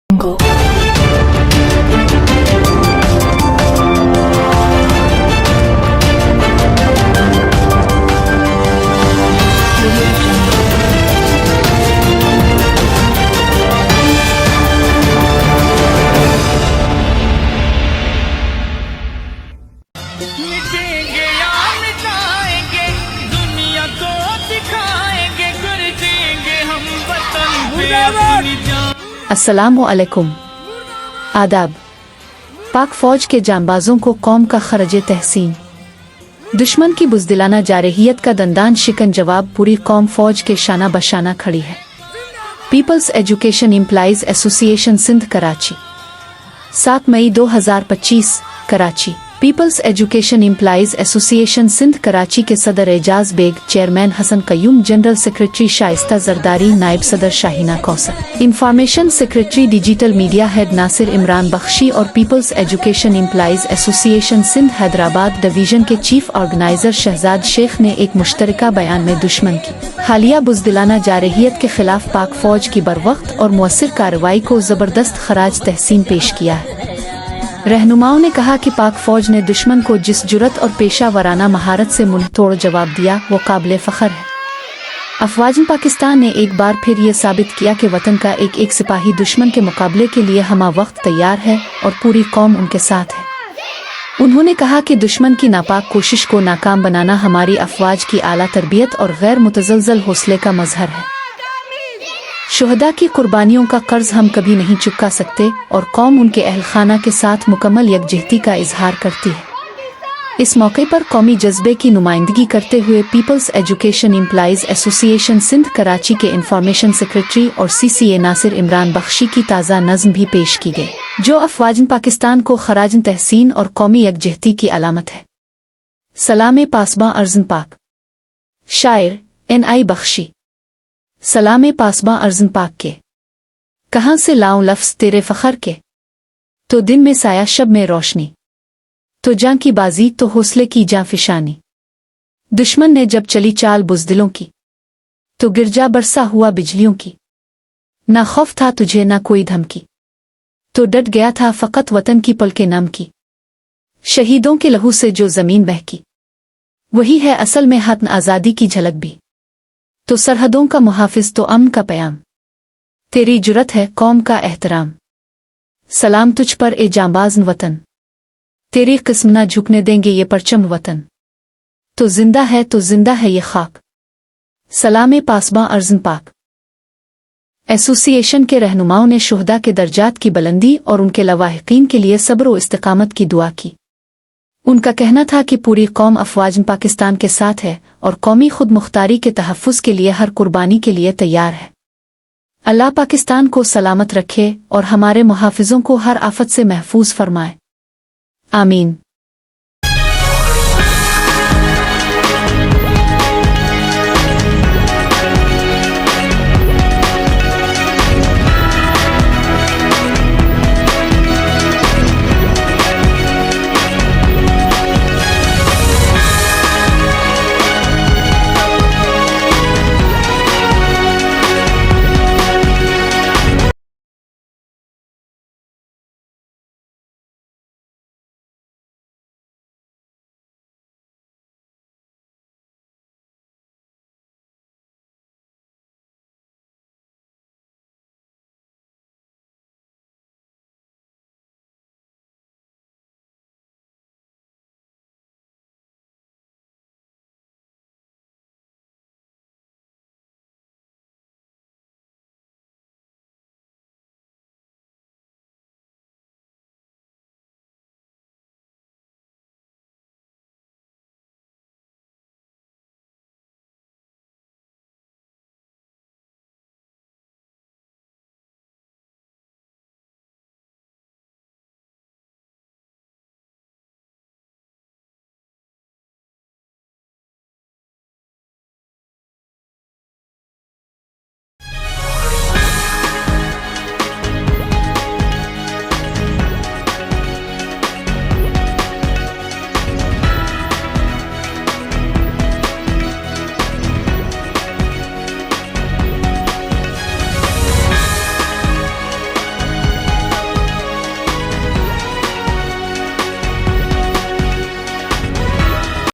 Go. मिटेंगे या मिटाएंगे, दुनिया को दिखाएंगे, गरजेंगे हम वतन पे अपनी जान। अस्सलामु अलैकुम। आदाब। पाक फौज के जांबाजों को कौम का खरज तहसीन। दुश्मन की बुज़दिलाना जारहियत का दंदान शिकन जवाब पूरी कौम फौज के शाना बशाना खड़ी है। Peoples education employees association Sindh Karachi 7 मई 2025 Karachi. Peoples education employees association Sindh Karachi के सदर Ejaz Baig, chairman Hasan Qayyum, general secretary Shaista Zardari, नायब सदर Shaheena Kausar, information secretary digital media head Nasir Imran Bakhshi और peoples education employees association Sindh Hyderabad division के चीफ ऑर्गेनाइजर शहजाद शेख ने एक मुश्तरका बयान में दुश्मन की हालिया बुज़दिलाना जारहियत के खिलाफ पाक फौज की बरवक्त और मुअस्सिर कार्रवाई को ज़बरदस्त खराज तहसीन पेश किया है। रहनुमाओं ने कहा कि पाक फौज ने दुश्मन को जिस जुरत और पेशा वराना महारत से मुंह तोड़ जवाब दिया वो काबिल फ़ख्र है। अफ़वाज पाकिस्तान ने एक बार फिर ये साबित किया कि वतन का एक एक सिपाही दुश्मन के मुकाबले के लिए हमा वक्त तैयार है और पूरी कौम उनके साथ है। उन्होंने कहा कि दुश्मन की नापाक कोशिश को नाकाम बनाना हमारी अफ़वाज की आला तरबियत और गैर मुतज़लज़ल हौसले का मज़हर है। शुहदा की कुर्बानियों का कर्ज हम कभी नहीं चुका सकते और कौम उनके अहल खाना के साथ मुकम्मल यकजहती का इजहार करती है। इस मौके पर कौमी जज्बे की नुमाइंदगी करते हुए peoples education employees association Sindh Karachi के इंफॉर्मेशन सेक्रेटरी और CCA नासिर इमरान बख्शी की ताज़ा नज़्म भी पेश की गई, जो अफ़वाज पाकिस्तान को खराज तहसीन और कौमी यकजहती की अलामत है। सलाम पासबां अर्ज़न पाक। शायर NI बख्शी। सलाम पासबां अर्ज़न पाक के, कहाँ से लाऊं लफ्ज़ तेरे फ़ख्र के। तो दिन में साया शब में रोशनी, तो जां की बाजी तो हौसले की जां फिशानी। दुश्मन ने जब चली चाल बुज़दिलों की, तो गिरजा बरसा हुआ बिजलियों की। ना खौफ था तुझे ना कोई धमकी, तो डट गया था फ़कत वतन की पलके नम की। शहीदों के लहू से जो ज़मीन बहकी, वही है असल में हतन आज़ादी की झलक भी। तो सरहदों का मुहाफिज तो अमन का प्याम, तेरी जुरत है कौम का एहतराम। सलाम तुझ पर ए जांबाज़ वतन, तेरी किस्म ना झुकने देंगे ये परचम वतन। तो जिंदा है ये खाक। सलाम पासबां अर्ज़न पाक। एसोसिएशन के रहनुमाओं ने शुहदा के दर्जात की बुलंदी और उनके लवाहिकीन के लिए सब्र व इस्तिकामत की दुआ की। उनका कहना था कि पूरी कौम अफ़वाज पाकिस्तान के साथ है और कौमी खुद मुख्तारी के तहफ़्फ़ुज़ के लिए हर कुर्बानी के लिए तैयार है। अल्लाह पाकिस्तान को सलामत रखे और हमारे मुहाफ़िज़ों को हर आफत से महफूज फरमाए। आमीन।